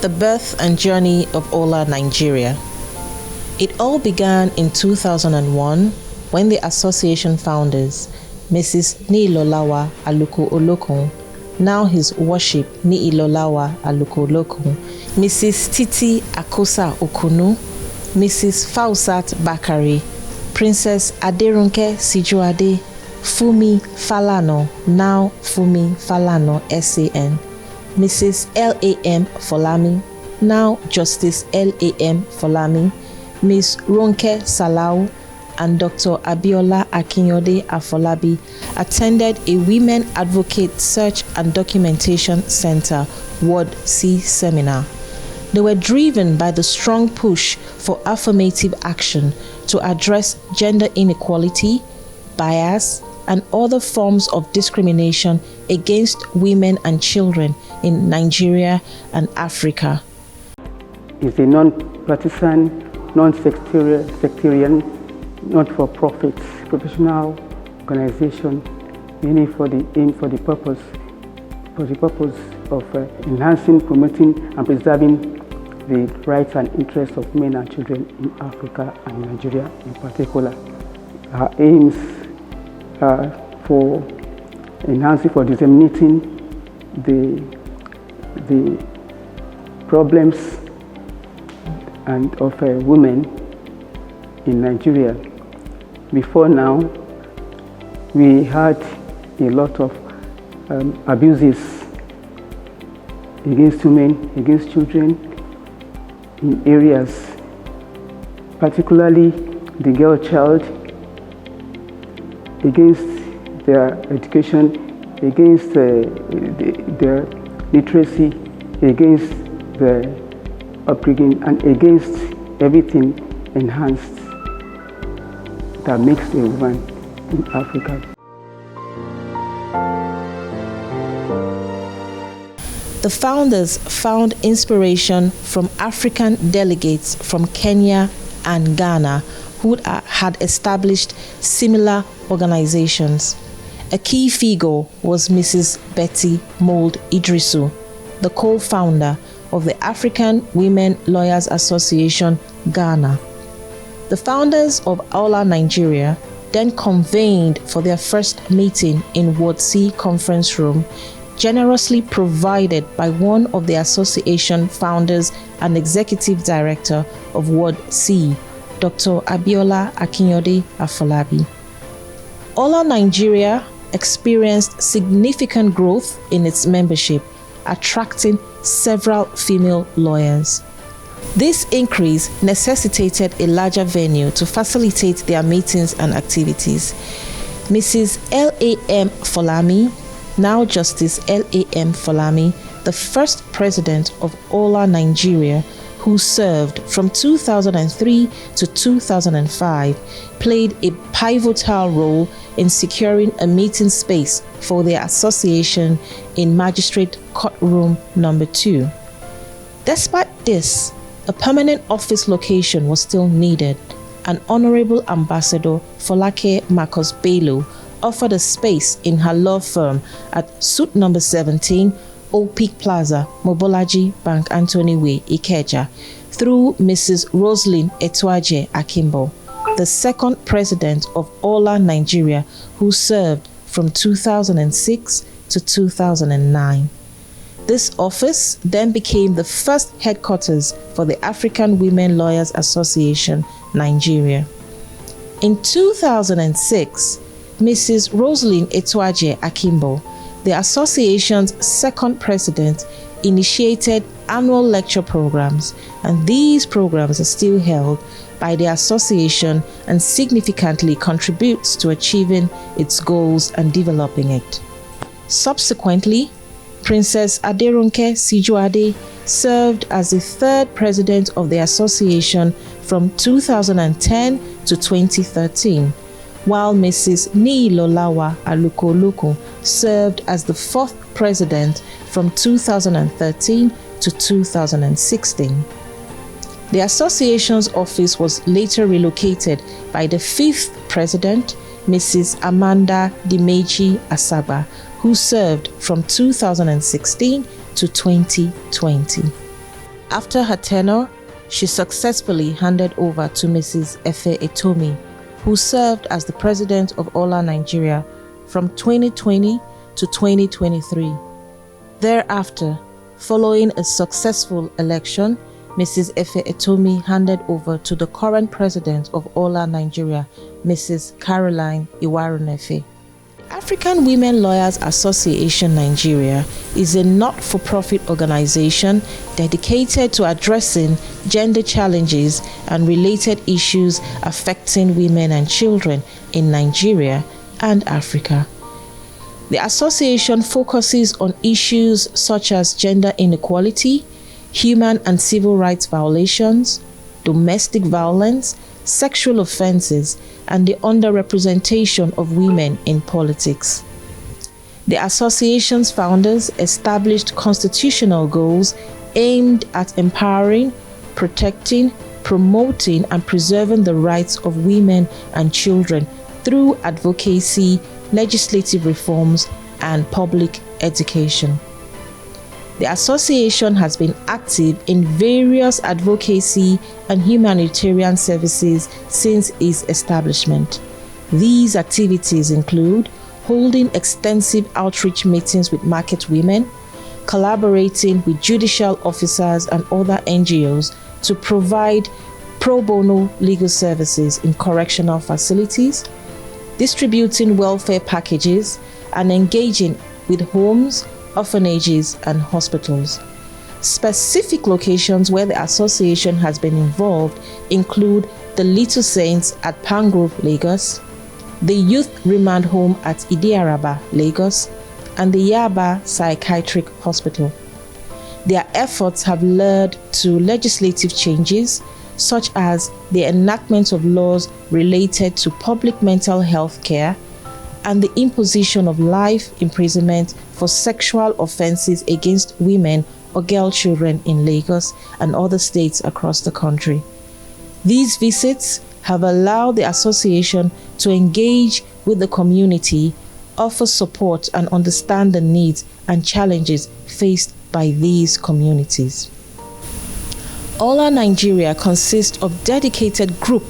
The birth and journey of AWLA Nigeria. It all began in 2001 when the association founders, Mrs. Niilolawa Aluko-Olokun, now His Worship Niilolawa Aluko-Olokun, Mrs. Titi Akosa Okunu, Mrs. Fausat Bakari, Princess Aderunke Sijuade, Fumi Falano, now Fumi Falano SAN, Mrs. L.A.M. Folami, now Justice L.A.M. Folami, Ms. Ronke Salau, and Dr. Abiola Akinyode Afolabi attended a Women Advocate Search and Documentation Center Ward C seminar. They were driven by the strong push for affirmative action to address gender inequality, bias, and other forms of discrimination against women and children in Nigeria and Africa. It's a non-partisan, non-sectarian, not-for-profit professional organization, mainly for the purpose of enhancing, promoting, and preserving the rights and interests of men and children in Africa and Nigeria in particular. Our aims are for enhancing, for disseminating the problems and of women in Nigeria. Before now, we had a lot of abuses against women, against children in areas, particularly the girl child, against their education, against their literacy, against their upbringing, and against everything enhanced that makes a woman in Africa. The founders found inspiration from African delegates from Kenya and Ghana who had established similar organizations. A key figure was Mrs. Betty Mould Idrisu, the co-founder of the African Women Lawyers Association, Ghana. The founders of AWLA Nigeria then convened for their first meeting in Ward C conference room, generously provided by one of the association founders and executive director of Ward C, Dr. Abiola Akinyode Afolabi. AWLA Nigeria experienced significant growth in its membership, attracting several female lawyers. This increase necessitated a larger venue to facilitate their meetings and activities. Mrs. L.A.M. Folami, now Justice L.A.M. Folami, the first president of AWLA Nigeria, who served from 2003 to 2005, played a pivotal role in securing a meeting space for their association in Magistrate Courtroom Number 2. Despite this, a permanent office location was still needed, and Honorable Ambassador Folake Marcus Bello offered a space in her law firm at Suite Number 17, Old Peak Plaza, Mobolaji Bank Anthony Way, Ikeja, through Mrs. Roslyn Etwaje Akimbo, the second president of AWLA Nigeria, who served from 2006 to 2009. This office then became the first headquarters for the African Women Lawyers Association, Nigeria. In 2006, Mrs. Roslyn Etwaje Akimbo, the association's second president, initiated annual lecture programs, and these programs are still held by the association and significantly contributes to achieving its goals and developing it. Subsequently, Princess Aderunke Sijuade served as the third president of the association from 2010 to 2013, while Mrs. Niilolawa Aluko-Olokun served as the fourth president from 2013 to 2016. The association's office was later relocated by the fifth president, Mrs. Amanda Dimeji Asaba, who served from 2016 to 2020. After her tenure, she successfully handed over to Mrs. Efe Etomi, who served as the president of AWLA Nigeria from 2020 to 2023. Thereafter, following a successful election, Mrs. Efe Etomi handed over to the current president of AWLA Nigeria, Mrs. Caroline Iwarunefe. African Women Lawyers Association Nigeria is a not-for-profit organization dedicated to addressing gender challenges and related issues affecting women and children in Nigeria and Africa. The association focuses on issues such as gender inequality, human and civil rights violations, domestic violence, sexual offenses, and the underrepresentation of women in politics. The association's founders established constitutional goals aimed at empowering, protecting, promoting, and preserving the rights of women and children through advocacy, legislative reforms, and public education. The association has been active in various advocacy and humanitarian services since its establishment. These activities include holding extensive outreach meetings with market women, collaborating with judicial officers and other NGOs to provide pro bono legal services in correctional facilities, distributing welfare packages, and engaging with homes, orphanages, and hospitals. Specific locations where the association has been involved include the Little Saints at Pangrove, Lagos, the Youth Remand Home at Idiaraba, Lagos, and the Yaba Psychiatric Hospital. Their efforts have led to legislative changes such as the enactment of laws related to public mental health care and the imposition of life imprisonment for sexual offenses against women or girl children in Lagos and other states across the country. These visits have allowed the association to engage with the community, offer support, and understand the needs and challenges faced by these communities. AWLA Nigeria consists of a dedicated group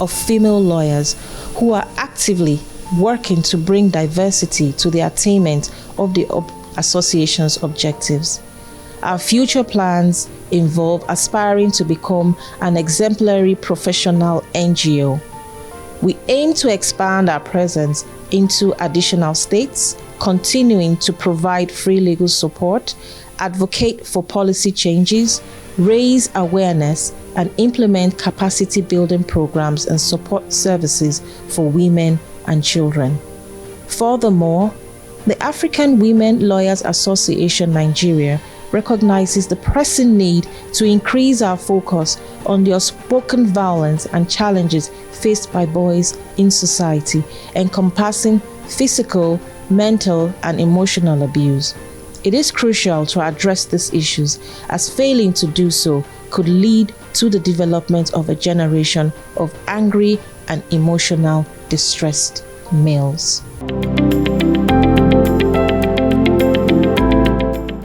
of female lawyers who are actively working to bring diversity to the attainment of the association's objectives. Our future plans involve aspiring to become an exemplary professional NGO. We aim to expand our presence into additional states, continuing to provide free legal support, advocate for policy changes, raise awareness, and implement capacity building programs and support services for women and children. Furthermore, the African Women Lawyers Association Nigeria recognizes the pressing need to increase our focus on the unspoken violence and challenges faced by boys in society, encompassing physical, mental, and emotional abuse. It is crucial to address these issues, as failing to do so could lead to the development of a generation of angry and emotional distressed males.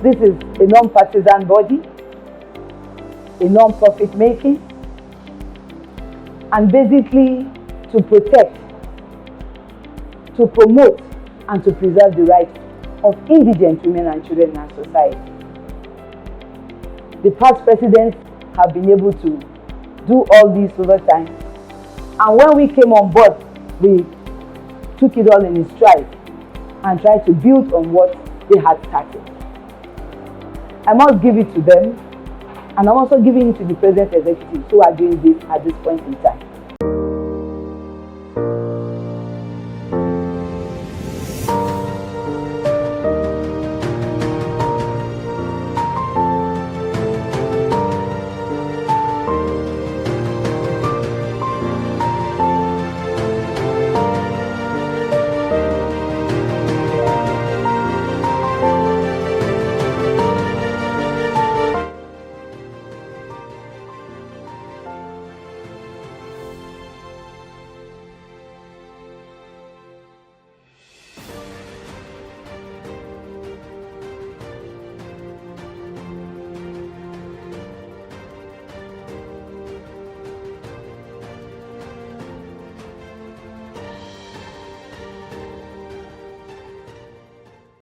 This is a non-partisan body, a non-profit making, and basically to protect, to promote, and to preserve the rights of indigent women and children in our society. The past presidents have been able to do all this over time, and when we came on board, we took it all in stride and tried to build on what they had started. I must give it to them, and I'm also giving it to the present executives who are doing this at this point in time.